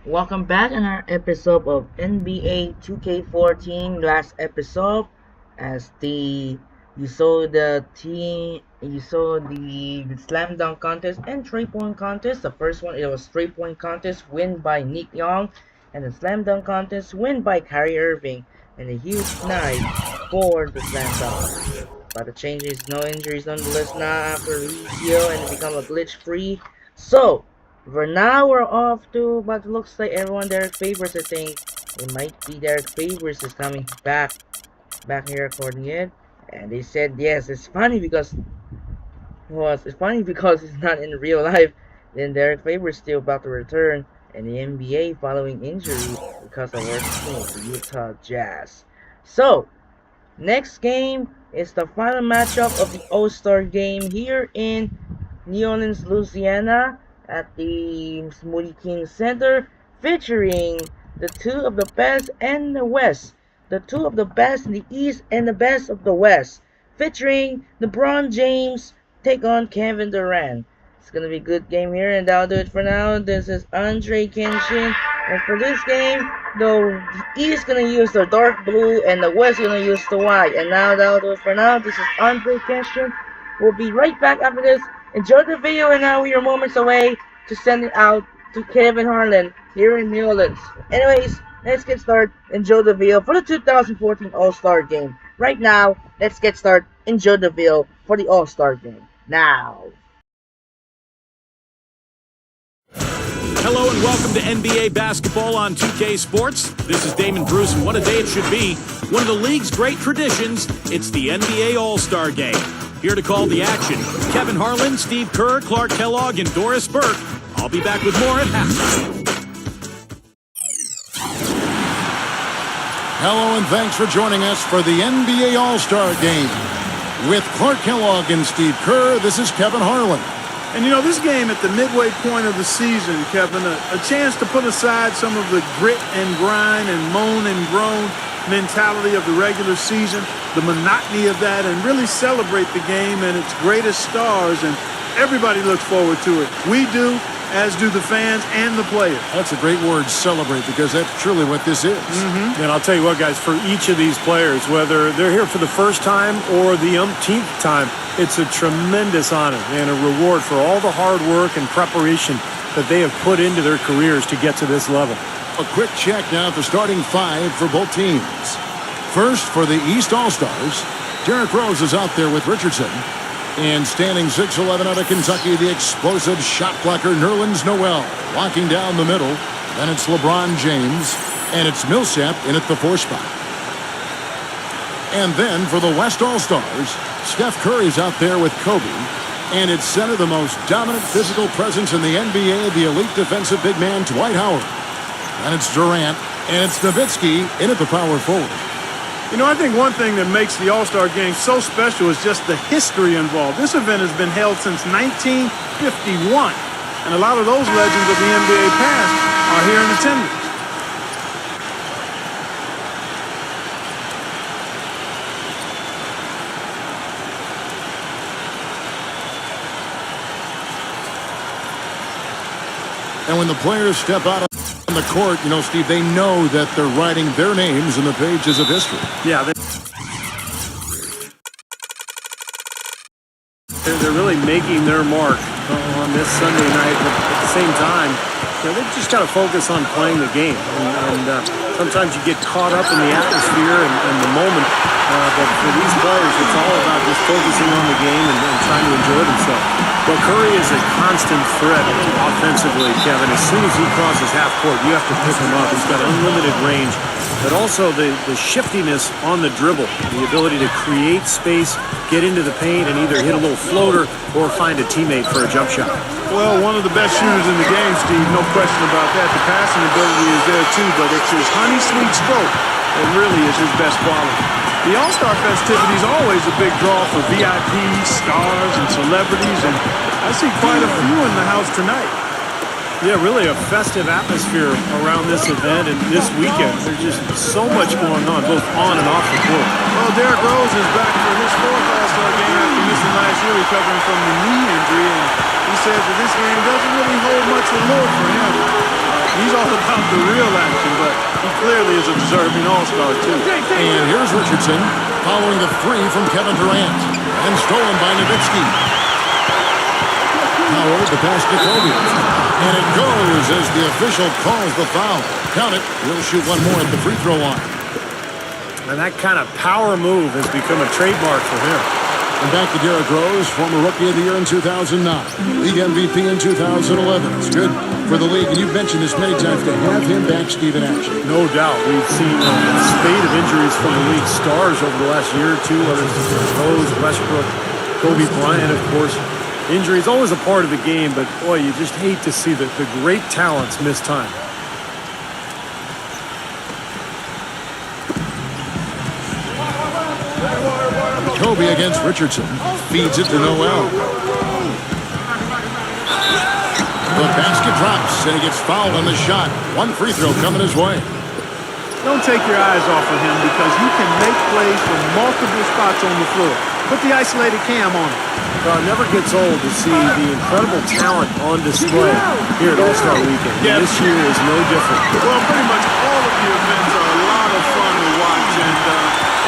Welcome back on our episode of NBA 2K14. Last episode, as the you saw the slam dunk contest and 3-point contest. The first one, it was 3-point contest win by Nick Young, and the slam dunk contest win by Kyrie Irving, and a huge night for the slam dunk. But the changes, no injuries on the list now after Lucio and become a glitch free. So for now, we're off to, but it looks like everyone Derek Favors, I think. It might be Derek Favors is coming back here recording it. And they said yes, it's funny because it's not in real life. Then Derek Favors still about to return in the NBA following injury because of our team, the Utah Jazz. So, next game is the final matchup of the All-Star game here in New Orleans, Louisiana at the Smoothie King Center, featuring the two of the best in the West, the two of the best in the East and the best of the West, featuring LeBron James take on Kevin Durant. It's gonna be a good game here, and that'll do it for now. This is Andre Kenshin, and for this game, the East gonna use the dark blue and the West gonna use the white. And now that'll do it for now. This is Andre Kenshin. We'll be right back after this. Enjoy the video, and now we are moments away to send it out to Kevin Harlan here in New Orleans. Anyways, let's get started. Enjoy the video for the 2014 All-Star Game. Right now, let's get started. Enjoy the video for the All-Star Game. Now. Hello and welcome to NBA Basketball on 2K Sports. This is Damon Bruce, and what a day it should be. One of the league's great traditions, it's the NBA All-Star Game. Here to call the action, Kevin Harlan, Steve Kerr, Clark Kellogg, and Doris Burke. I'll be back with more at halftime. Hello and thanks for joining us for the NBA All-Star Game. With Clark Kellogg and Steve Kerr, this is Kevin Harlan. And you know, this game at the midway point of the season, Kevin, a chance to put aside some of the grit and grind and moan and groan mentality of the regular season, the monotony of that, and really celebrate the game and its greatest stars. And everybody looks forward to it. We do, as do the fans and the players. That's a great word, celebrate, because that's truly what this is. And I'll tell you what, guys, for each of these players, whether they're here for the first time or the umpteenth time, it's a tremendous honor and a reward for all the hard work and preparation that they have put into their careers to get to this level. A quick check now at the starting five for both teams. First, for the East All-Stars, Derrick Rose is out there with Richardson. And standing 6'11" out of Kentucky, the explosive shot blocker Nerlens Noel walking down the middle. Then it's LeBron James, and it's Millsap in at the 4 spot. And then for the West All-Stars, Steph Curry's out there with Kobe. And it's center, the most dominant physical presence in the NBA, the elite defensive big man Dwight Howard. And it's Durant, and it's Nowitzki in at the power forward. You know, I think one thing that makes the All-Star Game so special is just the history involved. This event has been held since 1951, and a lot of those legends of the NBA past are here in attendance. And when the players step out on the court, you know, Steve, they know that they're writing their names in the pages of history. Yeah, they're really making their mark on this Sunday night. But at the same time, you know, they've just got to focus on playing the game. And sometimes you get caught up in the atmosphere and the moment. But for these players, it's all about just focusing on the game and trying to enjoy themselves. But Curry is a constant threat offensively, Kevin. As soon as he crosses half court, you have to pick him up. He's got unlimited range. But also the shiftiness on the dribble, the ability to create space, get into the paint, and either hit a little floater or find a teammate for a jump shot. Well, one of the best shooters in the game, Steve, no question about that. The passing ability is there too, but it's his honey sweet stroke that really is his best quality. The All-Star festivity is always a big draw for VIPs, stars, and celebrities, and I see quite a few in the house tonight. Yeah, really a festive atmosphere around this event and this weekend. There's just so much going on, both on and off the court. Well, Derrick Rose is back for his 4th All-Star game after missing last year, recovering from the knee injury, and he says that this game doesn't really hold much allure for him. He's all about the real action, but he clearly is a deserving All-Star, too. And here's Richardson following the three from Kevin Durant. And stolen by Nowitzki. Howard, the pass to Kobe. And it goes as the official calls the foul. Count it. He'll shoot one more at the free throw line. And that kind of power move has become a trademark for him. And back to Derrick Rose, former Rookie of the Year in 2009. League MVP in 2011. It's good for the league. And you've mentioned this many times to have him back, Steve, in action. No doubt. We've seen a spate of injuries from the league stars over the last year or two, whether it's Rose, Westbrook, Kobe Bryant, of course. Injury is always a part of the game, but boy, you just hate to see the great talents miss time. Kobe against Richardson. Feeds it to Noel. The basket drops, and he gets fouled on the shot. One free throw coming his way. Don't take your eyes off of him because you can make plays from multiple spots on the floor. Put the isolated cam on him. Well, it never gets old to see the incredible talent on display here at All-Star Weekend. Yeah. This year is no different. Well, pretty much all of the events are a lot of fun to watch, and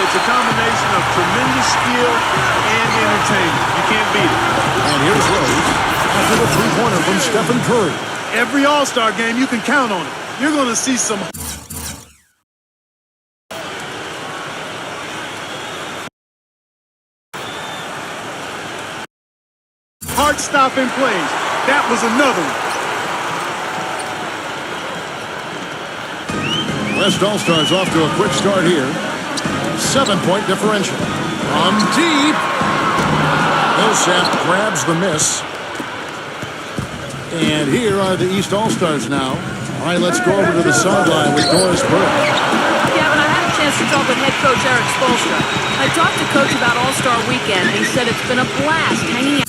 it's a combination of tremendous skill and entertainment. You can't beat it. And here's Rose after the three-pointer from Stephen Curry. Every All-Star game, you can count on it. You're going to see some heart-stopping plays. That was another one. West All-Stars off to a quick start here. 7-point differential. From deep. Millsap grabs the miss. And here are the East All-Stars now. All right, let's go over to the sideline with Doris Burke. Kevin, I had a chance to talk with head coach Eric Spoelstra. I talked to Coach about All-Star Weekend, and he said it's been a blast hanging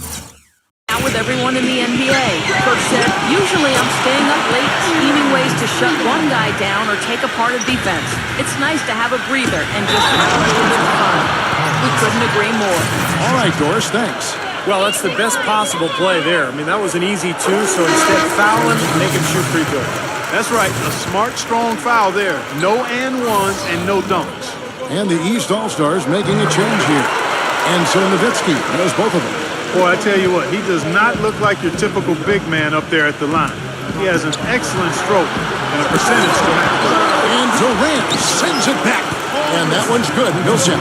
out with everyone in the NBA. Coach said, usually I'm staying up late scheming ways to shut one guy down or take apart a defense. It's nice to have a breather and just have a little bit of fun. We couldn't agree more. All right, Doris, thanks. Well, that's the best possible play there. I mean, that was an easy two, so instead fouling, make him shoot free throw. That's right. A smart, strong foul there. No and ones and no dunks. And the East All-Stars making a change here. And so Nowitzki knows both of them. Boy, I tell you what, he does not look like your typical big man up there at the line. He has an excellent stroke and a percentage to match. And Durant sends it back. And that one's good. Millsap.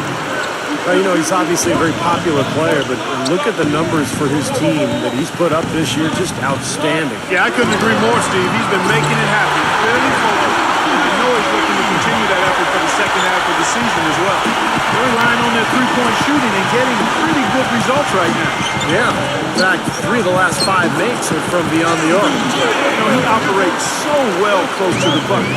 Well, you know, he's obviously a very popular player, but look at the numbers for his team that he's put up this year. Just outstanding. Yeah, I couldn't agree more, Steve. He's been making it happen. Clearly focused. And I know he's looking to continue that effort for the second half of the season as well. They're relying on their three-point shooting and getting pretty good results right now. Yeah. In fact, 3 of the last 5 makes are from beyond the arc. You know, he operates so well close to the bucket.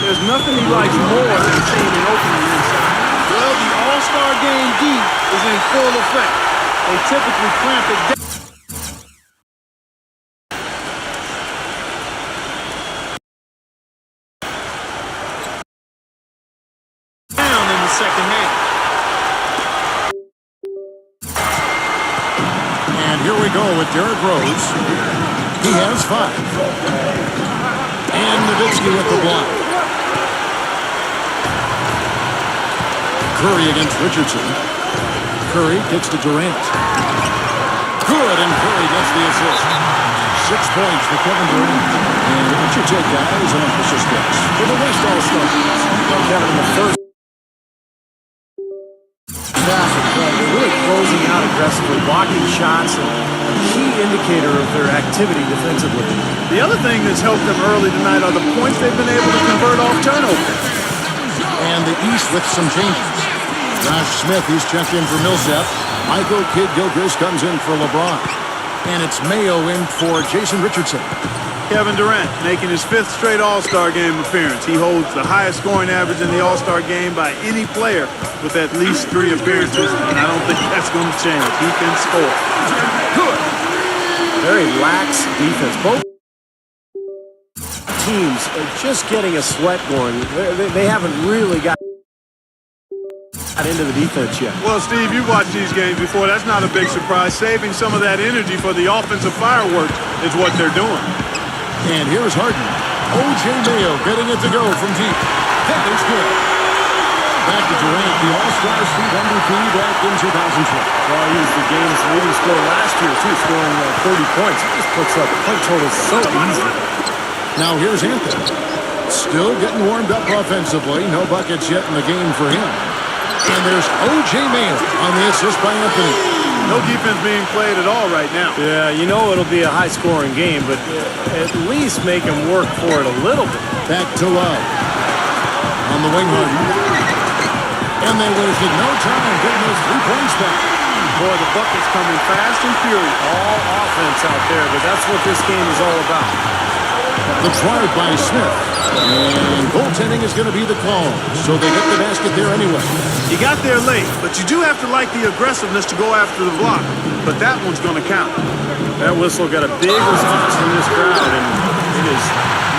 There's nothing he likes more than seeing an opening inside. Well, the All-Star Game deep is in full effect. They typically clamp it down. In the second half. And here we go with Derrick Rose. He has 5. And Nowitzki with the block. Curry against Richardson. Curry gets to Durant. Good, and Curry gets the assist. 6 points for Kevin Durant. And what's your take, guys, on official steps for the West All-Stars? Kevin, in the first half of play, really closing out aggressively, blocking shots, and a key indicator of their activity defensively. The other thing that's helped them early tonight are the points they've been able to convert off turnovers. And the East with some changes. Josh Smith, he's checked in for Millsap. Michael Kidd-Gilchrist comes in for LeBron. And it's Mayo in for Jason Richardson. Kevin Durant making his 5th straight All-Star Game appearance. He holds the highest scoring average in the All-Star Game by any player with at least 3 appearances. And I don't think that's going to change. He can score. Good. Very lax defense. Both teams are just getting a sweat going. They haven't really got into the defense yet. Well, Steve, you've watched these games before. That's not a big surprise. Saving some of that energy for the offensive fireworks is what they're doing. And here's Harden. O.J. Mayo getting it to go from deep. That is good. Back to Durant, the All-Stars beat MVP back in 2012. Well, he was the game's leading scorer last year, too, scoring 30 points. He just puts up point totals so easy. Now here's Anthony. Still getting warmed up offensively. No buckets yet in the game for him. And there's O.J. Mayo on the assist by Anthony. No defense being played at all right now. Yeah, you know it'll be a high-scoring game, but at least make him work for it a little bit. Back to Love. On the wing, Harden. And they wasted no time getting those 3 points back. Boy, the bucket's coming fast and furious. All offense out there, but that's what this game is all about. The drive by Smith. And goaltending is going to be the call. So they get the basket there anyway. You got there late, but you do have to like the aggressiveness to go after the block. But that one's going to count. That whistle got a big response from this crowd, and it is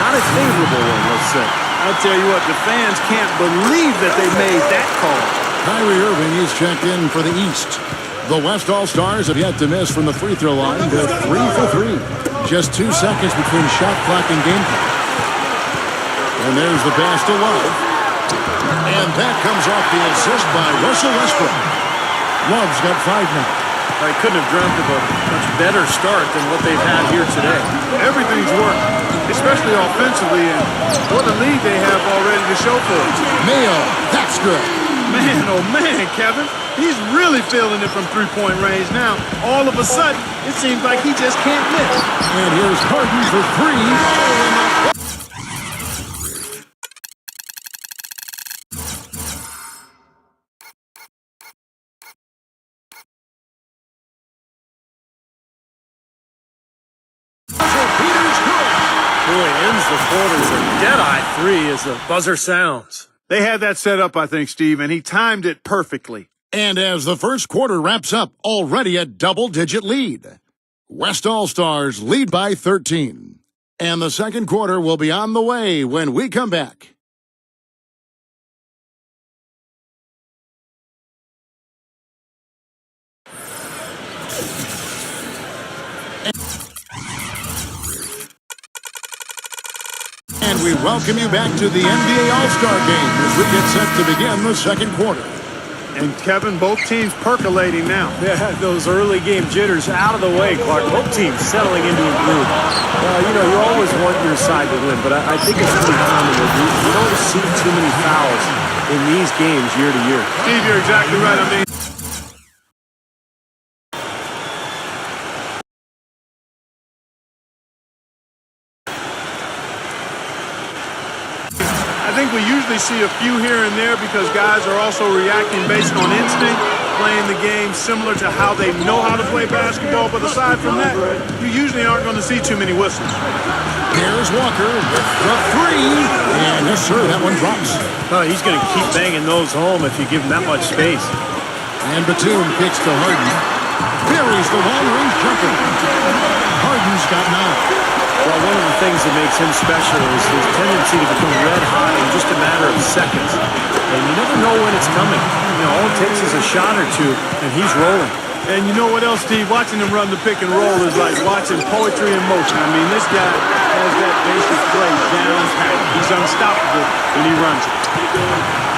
not a favorable one, let's say. I'll tell you what, the fans can't believe that they made that call. Kyrie Irving is checked in for the East. The West All-Stars have yet to miss from the free throw line. They're 3 for 3. Just 2 seconds between shot clock and game clock. And there's the pass to Love. And that comes off the assist by Russell Westbrook. Love's got 5 now. I couldn't have dreamt of a much better start than what they've had here today. Everything's working, especially offensively, and what a lead they have already to show for it. Mayo, that's good. Man, oh man, Kevin. He's really feeling it from three-point range now. All of a sudden, it seems like he just can't miss. And here's Harden for 3. Boy, ends the quarter with a dead-eye 3 as the buzzer sounds. They had that set up, I think, Steve, and he timed it perfectly. And as the first quarter wraps up, already a double-digit lead. West All-Stars lead by 13. And the second quarter will be on the way when we come back. And we welcome you back to the NBA All-Star Game as we get set to begin the second quarter. And Kevin, both teams percolating now. Yeah, those early game jitters out of the way, Clark. Both teams settling into a groove. You know, you always want your side to win, but I think it's really common that you don't see too many fouls in these games year to year. Steve, you're exactly right. I mean, I think we usually see a few here and there because guys are also reacting based on instinct, playing the game similar to how they know how to play basketball. But aside from that, you usually aren't going to see too many whistles. Here's Walker with the 3. And yes, sir, that one drops. Oh, he's going to keep banging those home if you give him that much space. And Batum kicks to Harden. Buries the long-range jumper. Harden's got 9. Well, one of the things that makes him special is his tendency to become red hot in just a matter of seconds. And you never know when it's coming. You know, all it takes is a shot or two, and he's rolling. And you know what else, Steve? Watching him run the pick and roll is like watching poetry in motion. I mean, this guy has that basic play down pat. He's unstoppable when he runs it.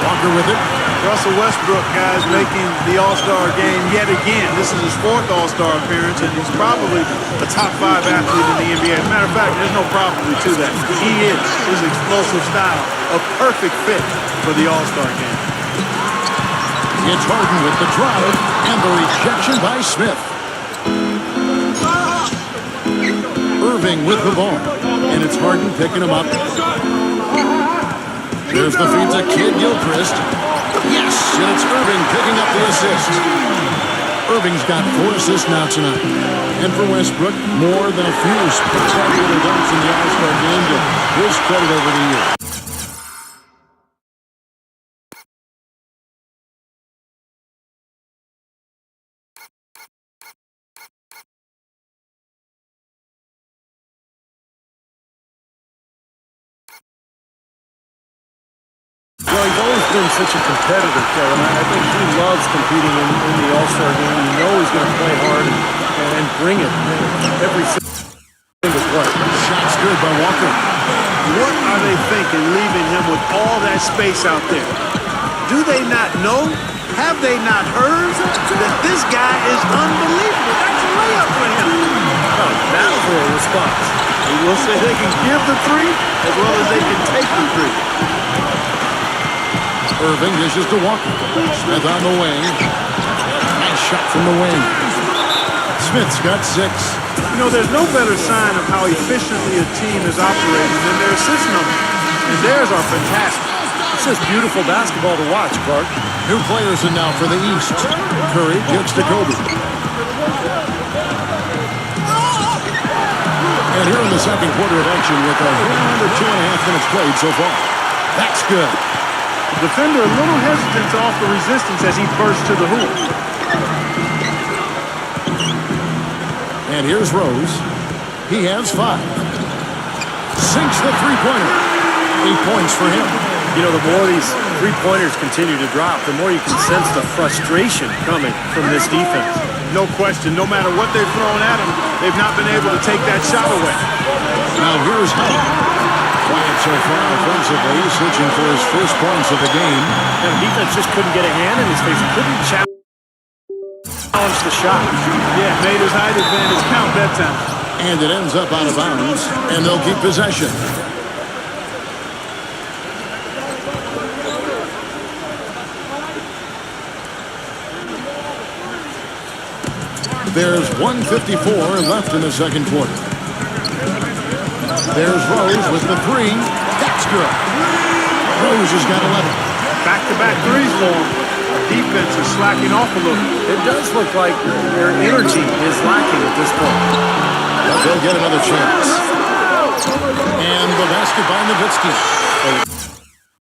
Walker with it. Russell Westbrook, guys, making the All-Star game yet again. This is his 4th All-Star appearance, and he's probably a top 5 athlete in the NBA. As a matter of fact, there's no probably to that. He is. His explosive style, a perfect fit for the All-Star game. It's Harden with the drive and the rejection by Smith. Irving with the ball, and it's Harden picking him up. There's the feed to Kid Gilchrist. Yes, and it's Irving picking up the assist. Irving's got 4 assists now tonight. And for Westbrook, more than a few spectacular dunks in the All-Star game to his credit over the years. Well, he's always been such a competitor, Kevin. I think he loves competing in the All-Star game. You know he's going to play hard and bring it every single play. Shot's good by Walker. and leaving him with all that space out there. Do they not know? Have they not heard that this guy is unbelievable? That's a layup for him. Oh, battle for a response. He will say they can give the three as well as they can take the three. Irving dishes to Walker. Smith on the wing. Nice shot from the wing. Smith's got 6. You know, there's no better sign of how efficiently a team is operating than their assist numbers. And theirs are fantastic. It's just beautiful basketball to watch, Clark. New players in now for the East. Curry gives to Kobe. And here in the second quarter of action with a little under 2.5 minutes played so far. That's good. The defender a little hesitant to offer resistance as he bursts to the hoop. And here's Rose. He has 5. Sinks the three-pointer. 8 points for him. You know, the more these three-pointers continue to drop, the more you can sense the frustration coming from this defense. No question. No matter what they've thrown at him, they've not been able to take that shot away. Now here's Howard. Quiet so far offensively, searching for his first points of the game. And the defense just couldn't get a hand in his face. Couldn't challenge the shot. Yeah, made his height advantage count that time. And it ends up out of bounds, and they'll keep possession. There's 1:54 left in the second quarter. There's Rose with the 3. That's good. Rose has got 11. Back-to-back threes for him. The defense is slacking off a little. It does look like their energy is lacking at this point. But they'll get another chance. And the basket by Nowitzki.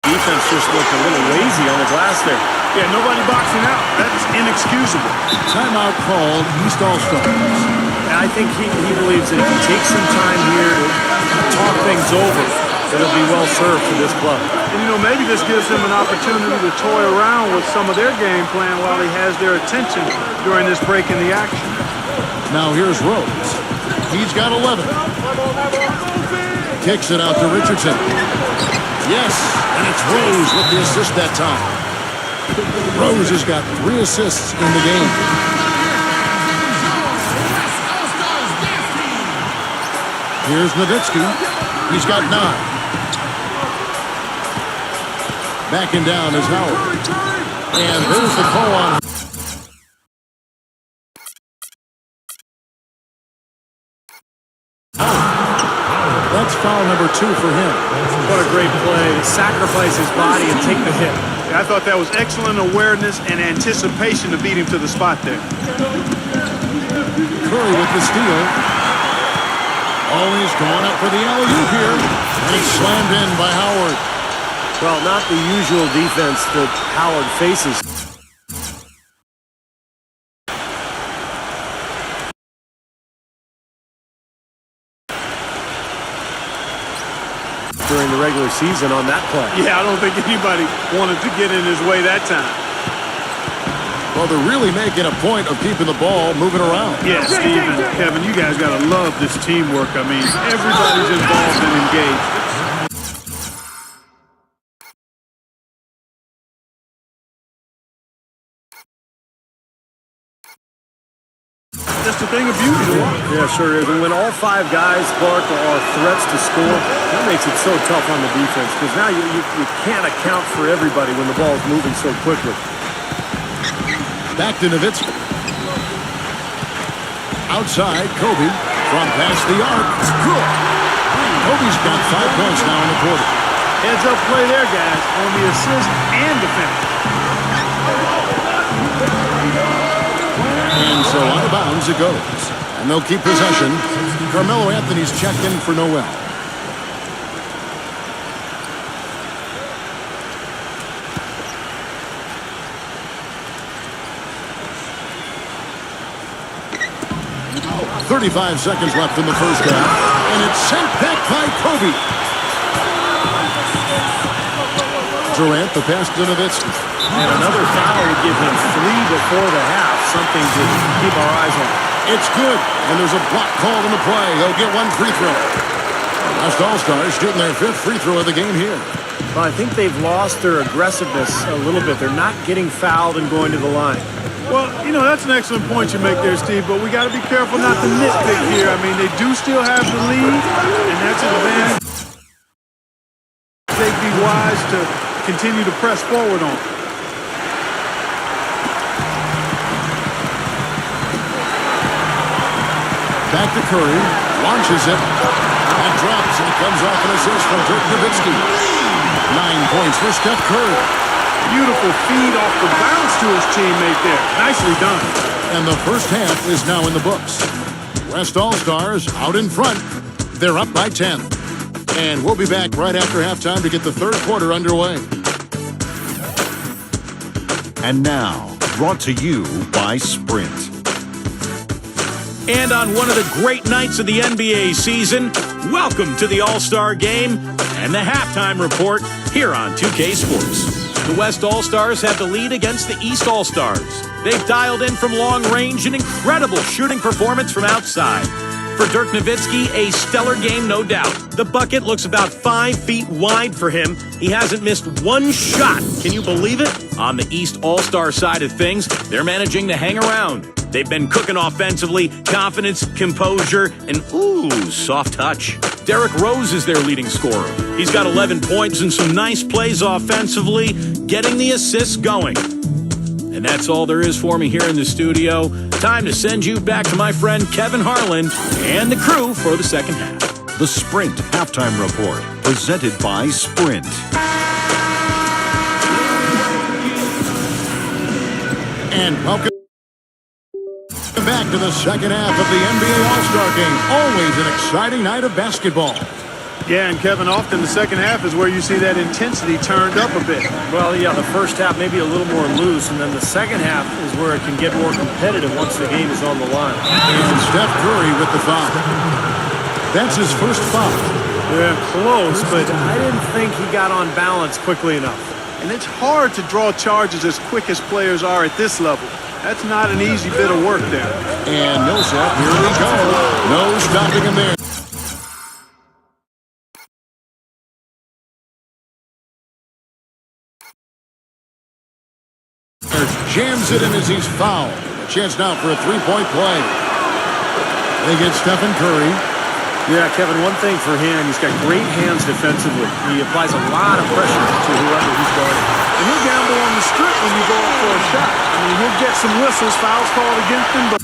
Defense just looked a little lazy on the glass there. Yeah, nobody boxing out. That's inexcusable. Timeout called East All-Stars. And I think he believes that if he takes some time here to talk things over, it'll be well served for this club. And, you know, maybe this gives him an opportunity to toy around with some of their game plan while he has their attention during this break in the action. Now here's Rose. He's got 11. Kicks it out to Richardson. Yes, and it's Rose with the assist that time. Rose has got 3 assists in the game. Here's Nowitzki. He's got 9. Backing down is Howard. And there's the call on. That's foul number 2 for him. What a great play to sacrifice his body and take the hit. I thought that was excellent awareness and anticipation to beat him to the spot there. Curry with the steal. Always going up for the alley-oop here. And he's slammed in by Howard. Well, not the usual defense that Howard faces. During the regular season on that play. Yeah, I don't think anybody wanted to get in his way that time. Well, they're really making a point of keeping the ball moving around. Yeah, Steve and Kevin, you guys got to love this teamwork. I mean, everybody's involved and engaged. Just a thing of beauty to watch. Yeah, sure is. And when all 5 guys, Clark, are threats to score, that makes it so tough on the defense because now you can't account for everybody when the ball is moving so quickly. Back to Nowitzki. Outside, Kobe from past the arc. Good. Kobe's got 5 points now in the quarter. Heads up play there, guys, on the assist and defense. And so out of bounds it goes. And they'll keep possession. Carmelo Anthony's checked in for Noel. .35 seconds left in the first half. And it's sent back by Kobe. Durant, the pass to Nowitzki. And another foul would give him 3 before the half. Something to keep our eyes on. It's good. And there's a block called in the play. They'll get 1 free throw. West All-Stars shooting their 5th free throw of the game here. Well, I think they've lost their aggressiveness a little bit. They're not getting fouled and going to the line. Well, that's an excellent point you make there, Steve, but we got to be careful not to nitpick here. I mean, they do still have the lead, and that's an advantage they'd be wise to continue to press forward on. Back to Curry, launches it, and drops, and it comes off an assist from Dirk Nowitzki. 9 points for Steph Curry. Beautiful feed off the bounce to his teammate there. Nicely done. And the first half is now in the books. West All-Stars out in front. They're up by 10. And we'll be back right after halftime to get the third quarter underway. And now, brought to you by Sprint. And on one of the great nights of the NBA season, welcome to the All-Star Game and the halftime report here on 2K Sports. The West All-Stars have the lead against the East All-Stars. They've dialed in from long range an incredible shooting performance from outside. For Dirk Nowitzki, a stellar game, no doubt. The bucket looks about 5 feet wide for him. He hasn't missed one shot. Can you believe it? On the East All-Star side of things, they're managing to hang around. They've been cooking offensively, confidence, composure, and soft touch. Derrick Rose is their leading scorer. He's got 11 points and some nice plays offensively, getting the assists going. And that's all there is for me here in the studio. Time to send you back to my friend Kevin Harlan and the crew for the second half. The Sprint Halftime Report, presented by Sprint. And welcome back to the second half of the NBA All-Star Game. Always an exciting night of basketball. Yeah, and Kevin, often the second half is where you see that intensity turned up a bit. Well, yeah, the first half maybe a little more loose, and then the second half is where it can get more competitive once the game is on the line. And Steph Curry with the foul. That's his first foul. Yeah, close, but I didn't think he got on balance quickly enough. And it's hard to draw charges as quick as players are at this level. That's not an easy bit of work there. And Millsap, here we go. No stopping him there. Jams it in as he's fouled. A chance now for a three-point play. They get Stephen Curry. Yeah, Kevin, one thing for him, he's got great hands defensively. He applies a lot of pressure to whoever he's guarding. And he'll gamble on the strip when you go up for a shot. I mean, he'll get some whistles, fouls called against him, but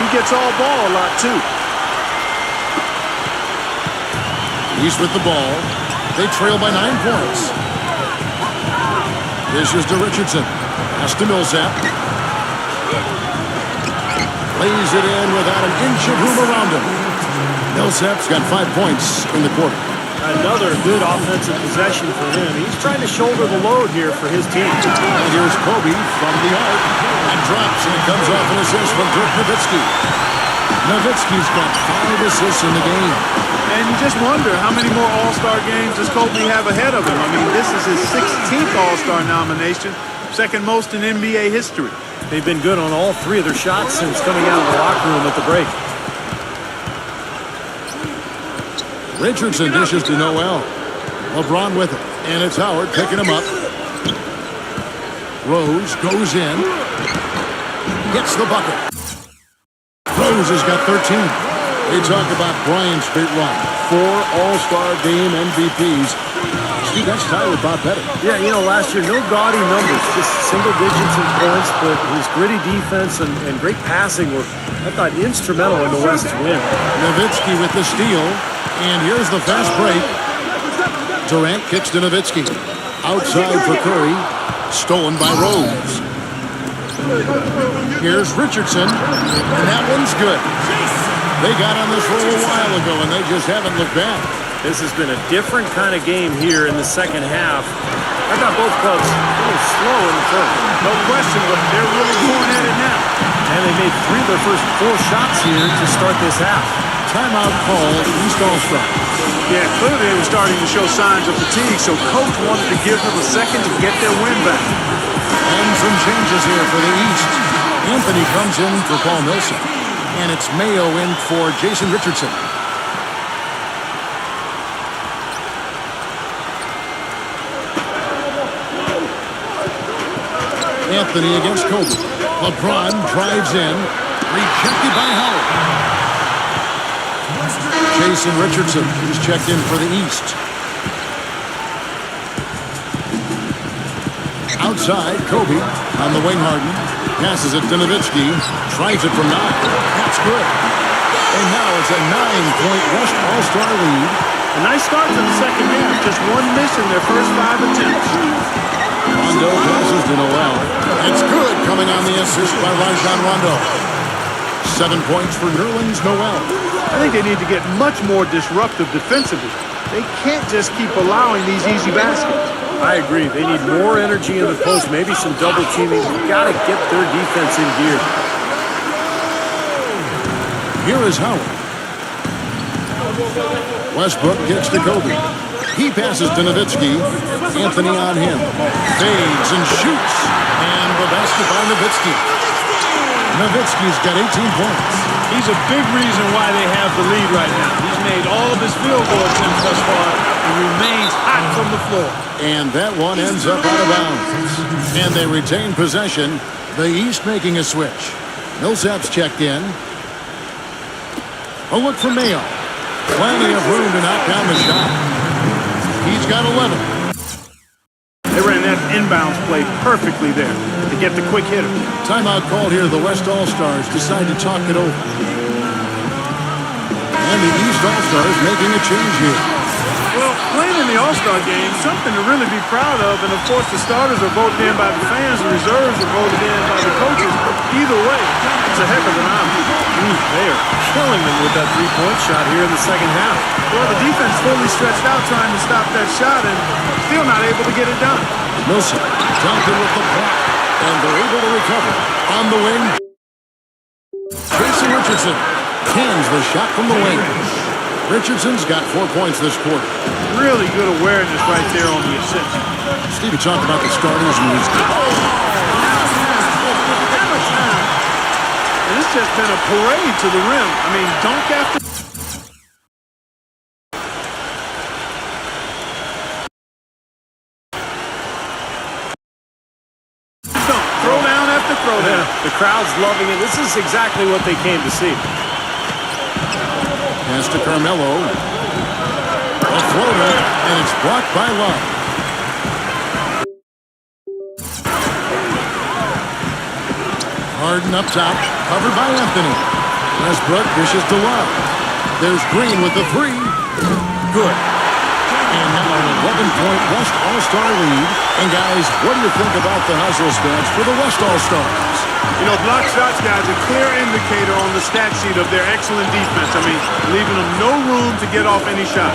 he gets all ball a lot, too. East with the ball. They trail by 9 points. This is to Richardson. Pass to Millsap. Lays it in without an inch of room around him. Millsap's got 5 points in the quarter. Another good offensive possession for him. He's trying to shoulder the load here for his team. And here's Kobe from the arc. And drops, and it comes off an assist from Dirk Nowitzki. Nowitzki's got 5 assists in the game. And you just wonder how many more All-Star games does Kobe have ahead of him. I mean, this is his 16th All-Star nomination, second most in NBA history. They've been good on all 3 of their shots since coming out of the locker room at the break. Richardson dishes to Noel. LeBron with it. And it's Howard picking him up. Rose goes in. Gets the bucket. Rose has got 13. They talk about Brian's great run. 4 All-Star Game MVPs. Steve, that's tied with Bob Pettit. Yeah, last year, no gaudy numbers, just single digits in points, but his gritty defense and great passing were, I thought, instrumental in the West's win. Nowitzki with the steal. And here's the fast break. Durant kicks to Nowitzki. Outside for Curry. Stolen by Rose. Here's Richardson. And that one's good. They got on this roll a while ago, and they just haven't looked back. This has been a different kind of game here in the second half. I thought both clubs a little slow in the first. No question, but they're really going at it now. And they made 3 of their first 4 shots here to start this half. Timeout call, East All-Stars. Yeah, clearly they were starting to show signs of fatigue, so coach wanted to give them a second to get their win back. And some changes here for the East. Anthony comes in for Paul Millsap. And it's Mayo in for Jason Richardson. Anthony against Kobe. LeBron drives in. Rejected by Howard. Jason Richardson is checked in for the East. Outside, Kobe on the wing. Harden passes it to Nowitzki. Tries it from 9. That's good. And now it's a 9-point West All-Star lead. A nice start to the second half. Just one miss in their first 5 attempts. Rondo passes to Noel. It's good, coming on the assist by Rajon Rondo. 7 points for Nerlens Noel. I think they need to get much more disruptive defensively. They can't just keep allowing these easy baskets. I agree. They need more energy in the post, maybe some double teaming. You've got to get their defense in gear. Here is Howard. Westbrook gets to Kobe. He passes to Nowitzki. Anthony on him. Fades and shoots. And the basket by Nowitzki. Nowitzki's got 18 points. He's a big reason why they have the lead right now. He's made all of his field goal attempts thus far and remains hot from the floor. And that one ends up out of bounds. And they retain possession. The East making a switch. Millsap's checked in. A look from Mayo. Plenty of room to knock down the shot. He's got 11. They ran that inbounds play perfectly there to get the quick hitter. Timeout called here. The West All-Stars decide to talk it over. And the East All-Stars making a change here. Well, playing in the All-Star game, something to really be proud of. And, of course, the starters are voted in by the fans. The reserves are voted in by the coaches. Either way, it's a heck of an honor. They are killing them with that three-point shot here in the second half. Well, the defense fully stretched out trying to stop that shot and still not able to get it done. Millsap dunked it with the block. And they're able to recover. On the wing, Jason Richardson cans the shot from the wing. Richardson's got 4 points this quarter. Really good awareness right there on the assist. Stevie talked about the starters and he's And it's just been a parade to the rim. I mean, dunk after dunk, throw down after throw down. The crowd's loving it. This is exactly what they came to see. pass to Carmelo. A floater, and it's blocked by Love. Harden up top, covered by Anthony. Westbrook dishes to Love. There's Green with the 3. Good. And now an 11-point West All-Star lead. And guys, what do you think about the hustle stats for the West All-Stars? You know, block shots, guys, a clear indicator on the stat sheet of their excellent defense. I mean, leaving them no room to get off any shots.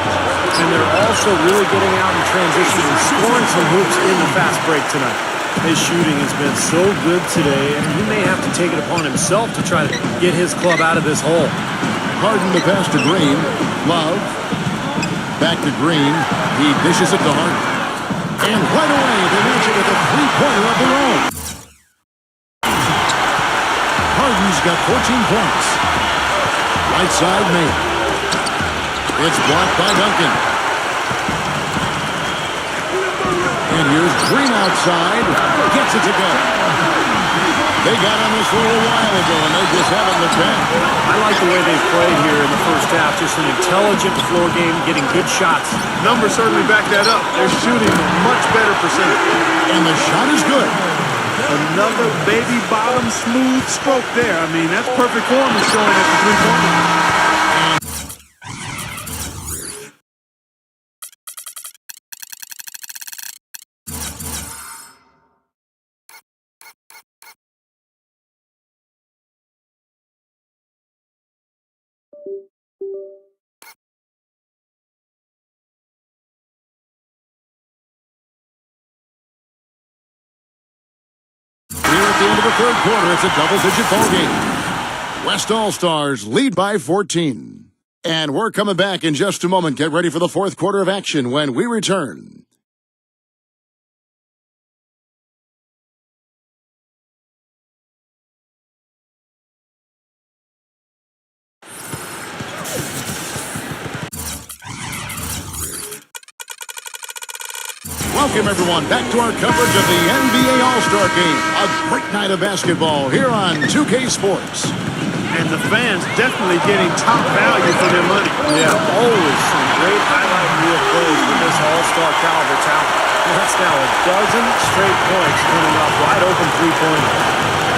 And they're also really getting out in transition and scoring some hoops in the fast break tonight. His shooting has been so good today, and he may have to take it upon himself to try to get his club out of this hole. Harden the pass to Green. Love. Back to Green. He dishes it to Harden. And right away, they match it with a three-pointer of their own. Harden's got 14 points. Right side, Mayo. It's blocked by Duncan. And here's Green outside. Gets it to go. They got on this a little while ago, and they just haven't looked back. I like the way they've played here in the first half. Just an intelligent floor game, getting good shots. Numbers certainly back that up. They're shooting a much better percentage. And the shot is good. Another baby bottom smooth stroke there. I mean, that's perfect form is showing at the three-point line. At the end of the third quarter, it's a double-digit ball game. West All-Stars lead by 14. And we're coming back in just a moment. Get ready for the fourth quarter of action when we return. Welcome, everyone, back to our coverage of the NBA All-Star Game. A great night of basketball here on 2K Sports. And the fans definitely getting top value for their money. Yeah, always some great highlight reel plays with this all-star caliber talent. That's now a dozen straight points coming off wide open three-pointers.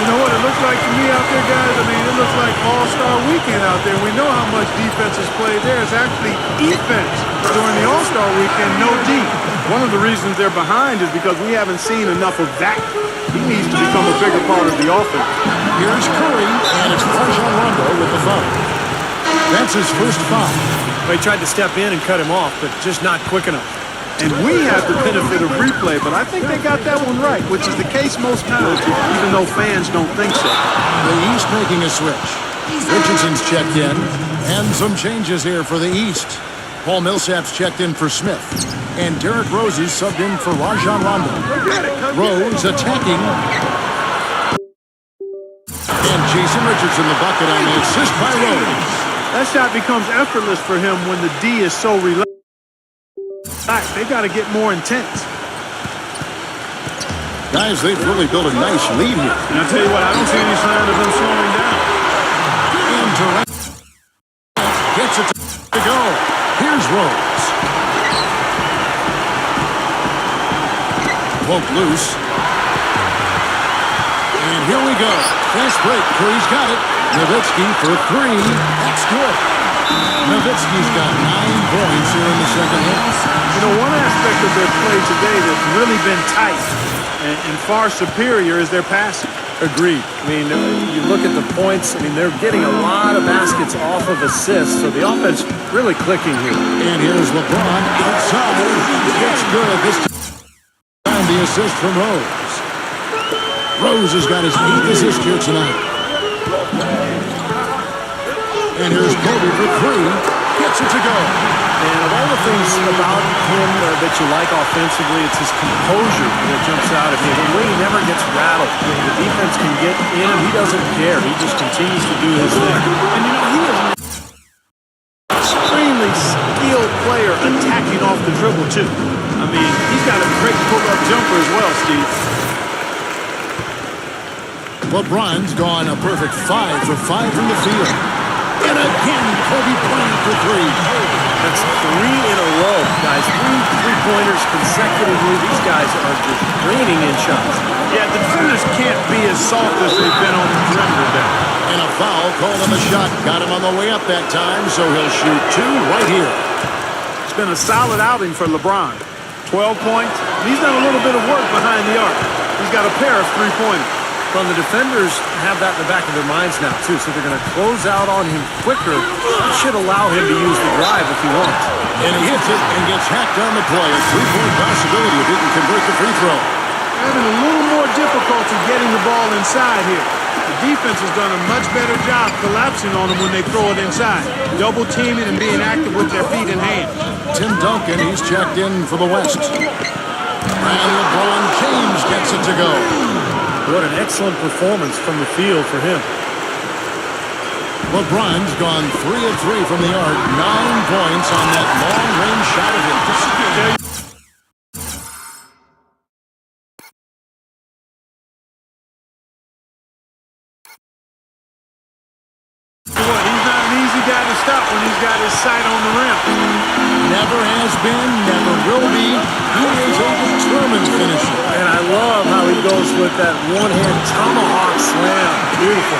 You know what it looks like to me out there, guys? I mean, it looks like All-Star Weekend out there. We know how much defense is played there. It's actually defense during the All-Star Weekend, no D. One of the reasons they're behind is because we haven't seen enough of that. He needs to become a bigger part of the offense. Here's Curry, and it's Rajon Rondo with the foul. That's his first foul. They tried to step in and cut him off, but just not quick enough. And we have the benefit of replay, but I think they got that one right, which is the case most times, even though fans don't think so. The East making a switch. Richardson's checked in, and some changes here for the East. Paul Millsap's checked in for Smith, and Derrick Rose is subbed in for Rajon Rondo. Rose attacking. And Jason Richardson the bucket on the assist by Rose. That shot becomes effortless for him when the D is so relaxed. They got to get more intense. Guys, they've really built a nice lead here. And I'll tell you what, I don't see any sign of them slowing down. And Durant gets it to go. Here's Rose. Poke loose. And here we go. Fast break. Curry's got it. Nowitzki for three. That's good. Nowitzki's got 9 points here in the second half. You know, one aspect of their play today that's really been tight and far superior is their passing. Agreed. I mean, you look at the points, I mean, they're getting a lot of baskets off of assists, so the offense really clicking here. And here's LeBron outside. It's good. This time the assist from Rose. Rose has got his 8th assist here tonight. And here's Kobe for three. Gets it to go. And of all the things about him that you like offensively, it's his composure that jumps out at me. The way he never gets rattled. The defense can get in him. He doesn't care. He just continues to do his thing. And you know, he is an extremely skilled player attacking off the dribble, too. I mean, he's got a great pull-up jumper as well, Steve. LeBron's gone a perfect 5 for 5 from the field. And again, Kobe Bryant for three. That's 3 in a row, guys. 3 three-pointers consecutively. These guys are just raining in shots. Yeah, the defenders can't be as soft as they've been on the perimeter there. And a foul called on the shot. Got him on the way up that time, so he'll shoot 2 right here. It's been a solid outing for LeBron. 12 points. He's done a little bit of work behind the arc. He's got a pair of three-pointers. Well, the defenders have that in the back of their minds now, too, so they're going to close out on him quicker. That should allow him to use the drive if he wants. And he hits it and gets hacked on the play. A 3-point possibility if he can convert the free throw. Having a little more difficulty getting the ball inside here. The defense has done a much better job collapsing on them when they throw it inside. Double teaming and being active with their feet and hands. Tim Duncan, he's checked in for the West. And LeBron James gets it to go. What an excellent performance from the field for him. LeBron's gone 3 of 3 from the arc. 9 points on that long-range shot of his. He's not an easy guy to stop when he's got his sight on the rim. Never has been, never will be. He is a determined finisher. And I love how he goes with that one-hand tomahawk slam. Beautiful.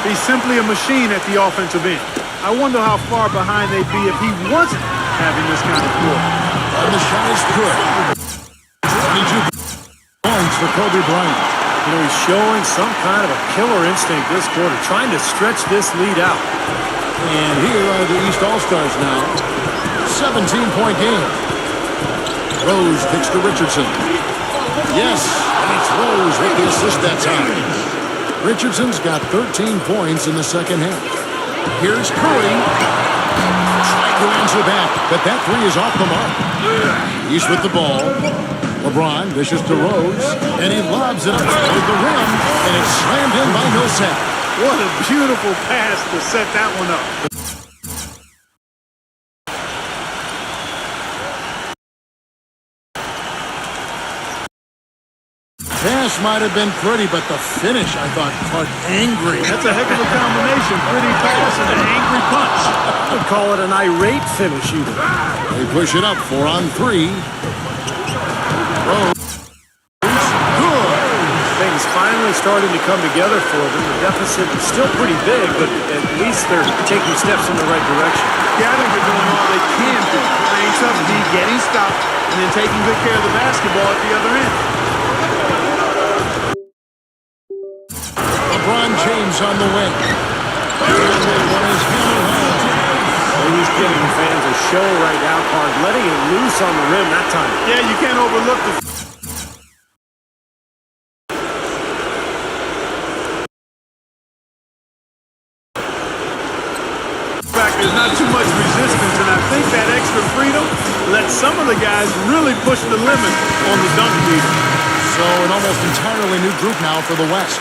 He's simply a machine at the offensive end. I wonder how far behind they'd be if he wasn't having this kind of quarter. And the shot is good. 22 points for Kobe Bryant. You know, he's showing some kind of a killer instinct this quarter, trying to stretch this lead out. And here are the East All-Stars now. 17-point game. Rose kicks to Richardson. Yes, that's Rose with the assist that time. Richardson's got 13 points in the second half. Here's Curry. Trying to answer back, but that three is off the mark. East with the ball. LeBron dishes to Rose, and he lobs it up toward the rim, and it's slammed in by Millsap. What a beautiful pass to set that one up. Pass might have been pretty, but the finish, I thought, Clark, angry. That's a heck of a combination. Pretty pass and an angry punch. I would call it an irate finish even. They push it up 4 on 3. Rose. Good. Things finally starting to come together for them. The deficit is still pretty big, but at least they're taking steps in the right direction. Yeah, I think they're doing all they can do. Playing tough D, getting stopped, and then taking good care of the basketball at the other end. LeBron James on the wing. He's giving fans a show right now, Clark, letting it loose on the rim that time. Yeah, you can't overlook the fact there's not too much resistance, and I think that extra freedom lets some of the guys really push the limit on the dunk meter. So an almost entirely new group now for the West.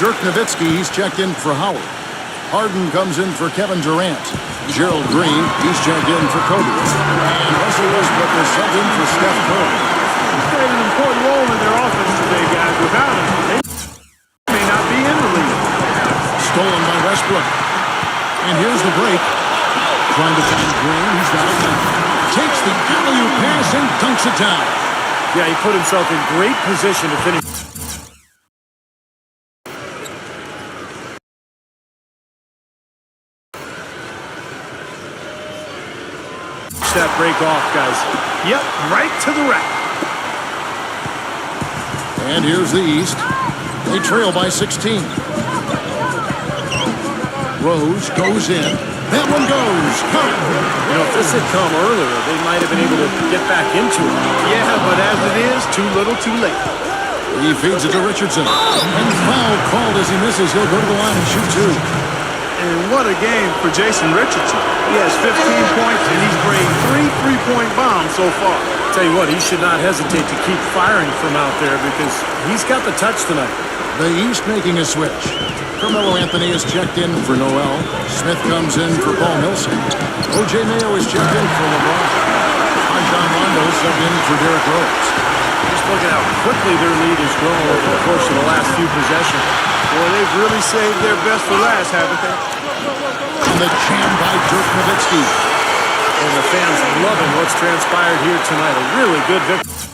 Dirk Nowitzki, he's checked in for Howard. Harden comes in for Kevin Durant. Gerald Green, he's checked in for Kobe. And Russell Westbrook is subbed in for Steph Curry. He's played an important role in their offense today, guys. Without him, they may not be in the league. Stolen by Westbrook. And here's the break. Trying to find Green, he's got it now. Takes the alley-oop pass and dunks it down. Yeah, he put himself in great position to finish. That break off, guys. Yep, right to the rack. And here's the East. They trail by 16. Rose goes in. That one goes. Come. You know, if this had come earlier, they might have been able to get back into it. Yeah, but as it is, too little, too late. He feeds it to Richardson. And foul called as he misses. He'll go to the line and shoot 2. And what a game for Jason Richardson. He has 15 points, and he's bringing 3 3-point bombs so far. Tell you what, he should not hesitate to keep firing from out there because he's got the touch tonight. The East making a switch. Carmelo Anthony is checked in for Noel. Smith comes in for Paul Millsap. O.J. Mayo is checked in for LeBron. Rajon Rondo subbed in for Derrick Rose. Just look at how quickly their lead has grown over the course of the last few possessions. Boy, they've really saved their best for last, haven't they? And the jam by Dirk Nowitzki. And the fans loving what's transpired here tonight. A really good victory.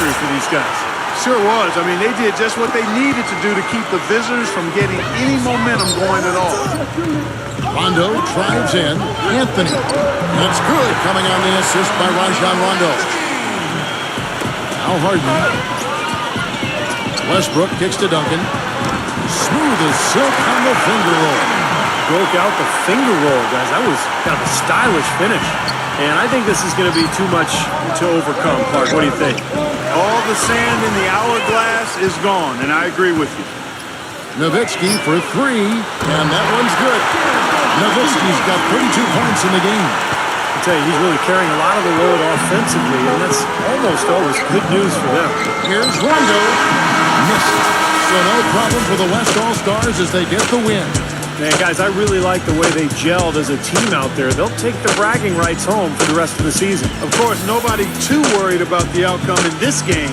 For these guys. Sure was. I mean, they did just what they needed to do to keep the visitors from getting any momentum going at all. Rondo drives in. Anthony. That's good. Coming on the assist by Rajon Rondo. Now Harden. Westbrook kicks to Duncan. Smooth as silk on the finger roll. Broke out the finger roll, guys. That was kind of a stylish finish. And I think this is going to be too much to overcome, Clark. What do you think? All the sand in the hourglass is gone, and I agree with you. Nowitzki for 3, and that one's good. Nowitzki's got 32 points in the game. I tell you, he's really carrying a lot of the load offensively, and that's almost always good news for them. Here's Rondo. Missed. So no problem for the West All-Stars as they get the win. Man, guys, I really like the way they gelled as a team out there. They'll take the bragging rights home for the rest of the season. Of course, nobody too worried about the outcome in this game.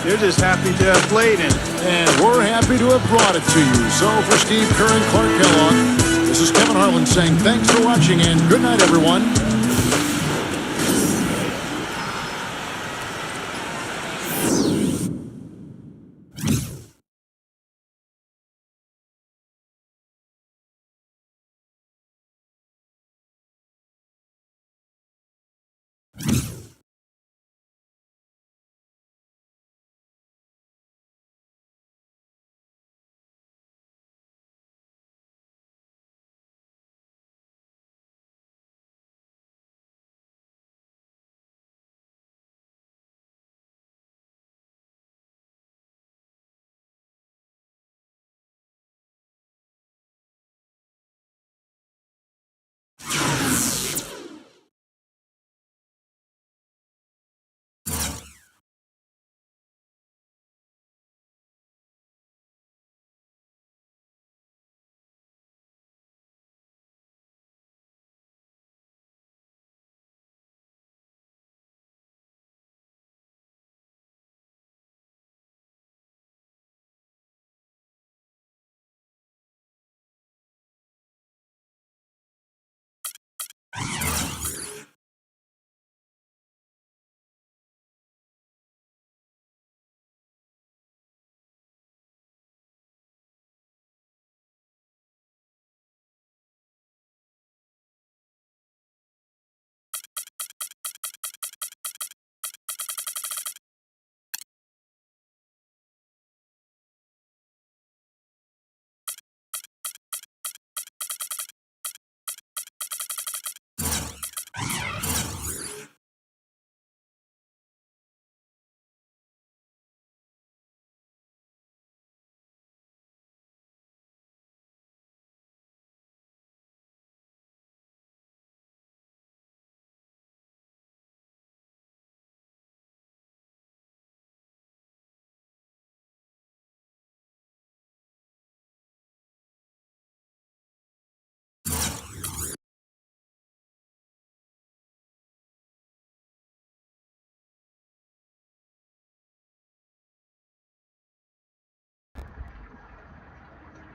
They're just happy to have played in it. And we're happy to have brought it to you. So for Steve Kerr and Clark Kellogg, this is Kevin Harlan saying thanks for watching and good night, everyone.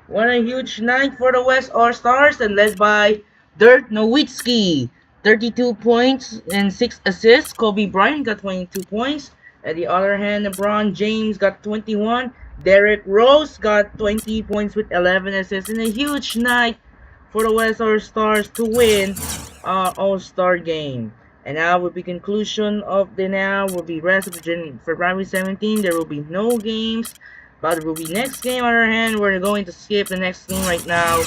What a huge night for the West All-Stars and led by Dirk Nowitzki. 32 points and 6 assists. Kobe Bryant got 22 points. At the other hand, LeBron James got 21. Derrick Rose got 20 points with 11 assists in a huge night for the West All-Stars to win All-Star game. And now will be conclusion of the now will be rest of the February 17. There will be no games. But it will be next game on our hand. We're going to skip the next game right now.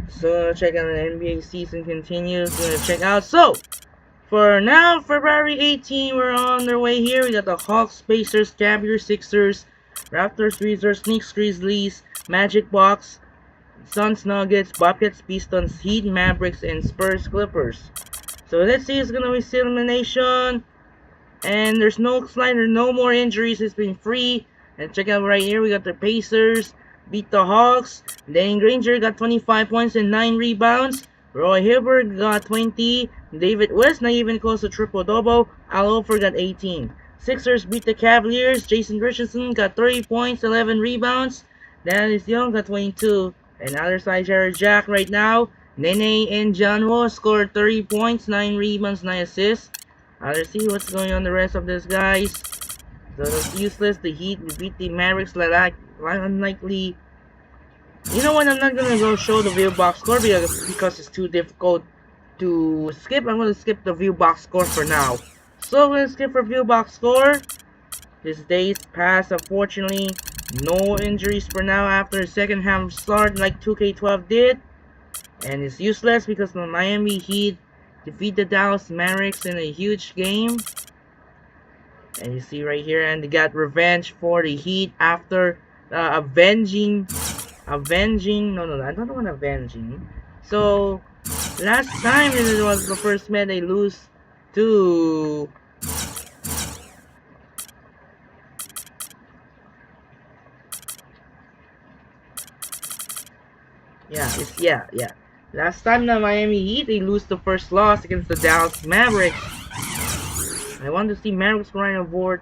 So check out the NBA season continues. We're gonna check out. So for now, February 18, we're on their way here. We got the Hawks, Pacers, Cavaliers, Sixers, Raptors, Wizards, Knicks, Grizzlies, Magic Bucks, Suns, Nuggets, Bobcats, Pistons, Heat, Mavericks, and Spurs, Clippers. So let's see. It's gonna be still elimination. And there's no slide, there's no more injuries. It's been free. And check out right here, we got the Pacers beat the Hawks. Danny Granger got 25 points and 9 rebounds. Roy Hibbert got 20. David West not even close to triple-double. Al Horford got 18. Sixers beat the Cavaliers. Jason Richardson got 30 points, 11 rebounds. Dennis Young got 22. And other side, Jared Jack right now. Nene and John Wall scored 30 points, 9 rebounds, 9 assists. Let's see what's going on the rest of this, guys. So it's useless. The Heat beat the Mavericks like unlikely. You know what? I'm not gonna go show the view box score because it's too difficult to skip. I'm gonna skip the view box score for now. So we're gonna skip for view box score. This day's passed. Unfortunately, no injuries for now after the second half start like 2K12 did, and it's useless because the Miami Heat defeat the Dallas Mavericks in a huge game. And you see right here, and they got revenge for the Heat after avenging. No, I don't want avenging. So last time it was the first match they lose to yeah. Last time the Miami Heat, they lose the first loss against the Dallas Mavericks. I want to see Mavericks going aboard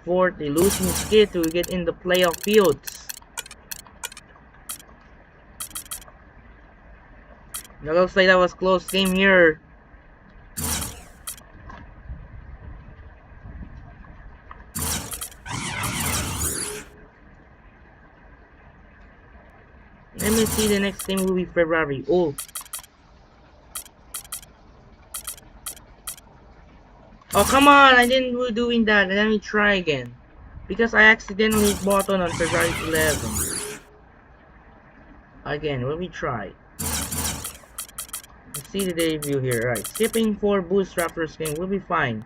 for the losing skid to get in the playoff fields. It looks like that was a close game here. Let me see, the next game will be February. Oh, come on! I didn't do doing that. Let me try again. Because I accidentally bought on February 11. Again, let me try. Let's see the debut here. Alright, skipping for Boost Raptors game will be fine.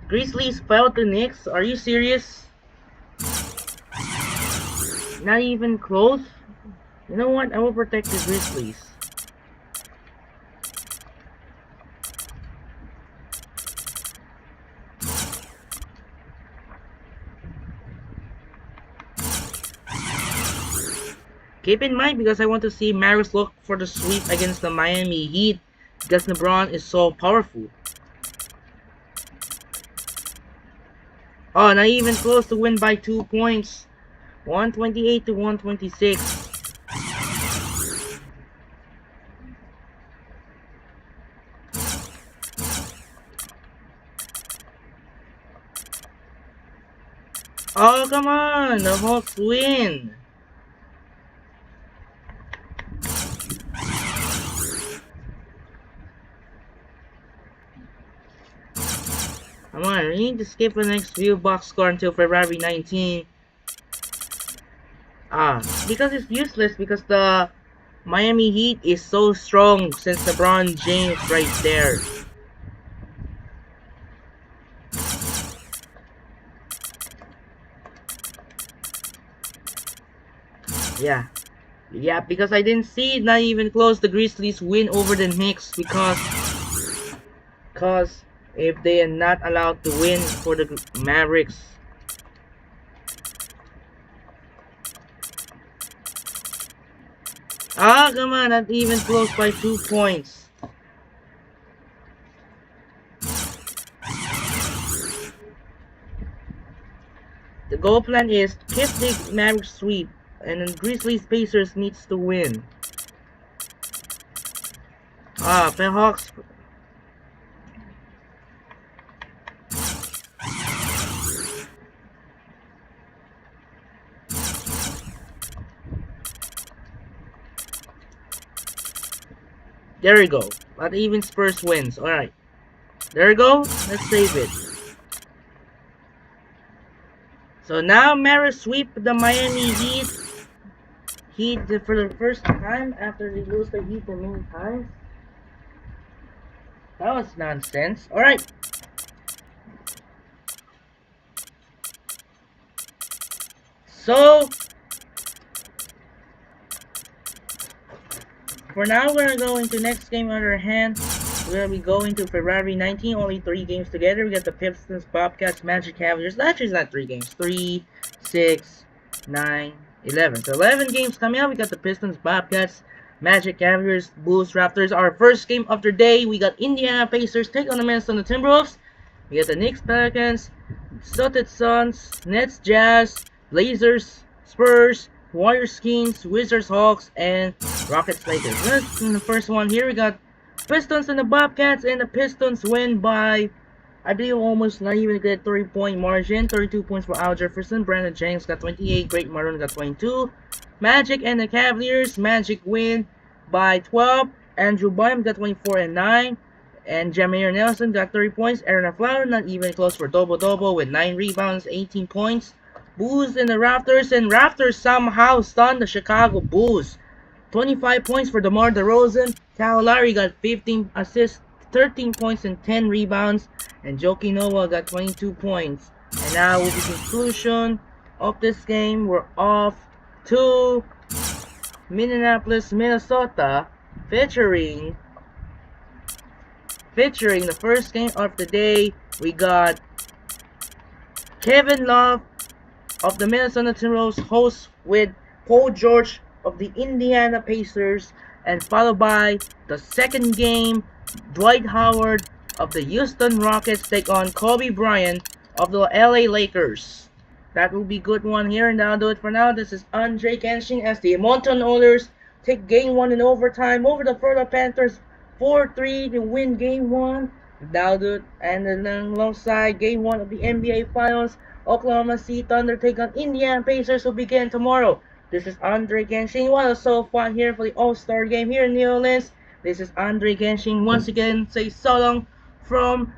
Grizzlies fell to Knicks. Are you serious? Not even close? You know what? I will protect the Grizzlies. Keep in mind, because I want to see Mavericks look for the sweep against the Miami Heat, because LeBron is so powerful. Oh, not even close to win by 2 points. 128 to 126. Oh, come on! The Hawks win! Come on, we need to skip the next view box score until February 19. Because it's useless because the Miami Heat is so strong since LeBron James right there. Yeah, because I didn't see it, not even close, the Grizzlies win over the Knicks because if they are not allowed to win for the Mavericks. Come on, not even close by 2 points. the goal plan is to keep the Mavericks sweep, and then Grizzlies Pacers needs to win. Hawks. There we go. But even Spurs wins. Alright. There we go. Let's save it. So now Mavericks sweep the Miami Heat. Heat for the first time after they lose the Heat for many times. That was nonsense. Alright. So for now, we're gonna go into next game. On the other hand, we're gonna be going to February 19. Only 3 games together. We got the Pistons, Bobcats, Magic, Cavaliers. Actually, it's not 3 games. 3, 6, 9, 11. So 11 games coming up. We got the Pistons, Bobcats, Magic, Cavaliers, Bulls, Raptors. Our first game of the day, we got Indiana Pacers take on the Minnesota Timberwolves. We got the Knicks, Pelicans, Celtics, Suns, Nets, Jazz, Blazers, Spurs, Warriors, Kings, Wizards, Hawks, and Rockets, Lakers. That's in the first one here. We got Pistons and the Bobcats, and the Pistons win by, I believe, almost not even a 3-point margin. 32 points for Al Jefferson. Brandon Jennings got 28. Greg Martin got 22. Magic and the Cavaliers. Magic win by 12. Andrew Bynum got 24 and 9. And Jameer Nelson got 30 points. Aaron Aflalo not even close for double-double with 9 rebounds, 18 points. Bulls and the Raptors, and Raptors somehow stunned the Chicago Bulls. 25 points for DeMar DeRozan. Kyle Lowry got 15 assists, 13 points, and 10 rebounds. And Joakim Noah got 22 points. And now with the conclusion of this game, we're off to Minneapolis, Minnesota, featuring the first game of the day. We got Kevin Love of the Minnesota Timberwolves hosts with Paul George of the Indiana Pacers, and followed by the second game, Dwight Howard of the Houston Rockets take on Kobe Bryant of the LA Lakers. That will be a good one here, and that'll do it for now. This is Andre Genshin as the Edmonton Oilers take game 1 in overtime over the Florida Panthers 4-3 to win game 1. That'll do it. And then alongside game 1 of the NBA Finals, Oklahoma City Thunder take on Indiana Pacers will begin tomorrow. This is Andre Genshin. What was so fun here for the All-Star game here in New Orleans. This is Andre Genshin once again. Say so long from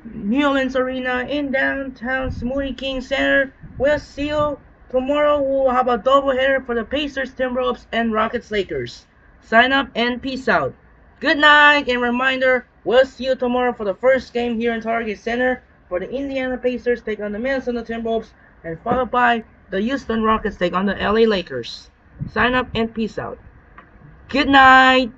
New Orleans Arena in downtown Smoothie King Center. We'll see you tomorrow. We'll have a doubleheader for the Pacers, Timberwolves, and Rockets Lakers. Sign up and peace out. Good night, and reminder, we'll see you tomorrow for the first game here in Target Center for the Indiana Pacers take on the Minnesota Timberwolves, and followed by the Houston Rockets take on the LA Lakers. Sign up and peace out. Good night.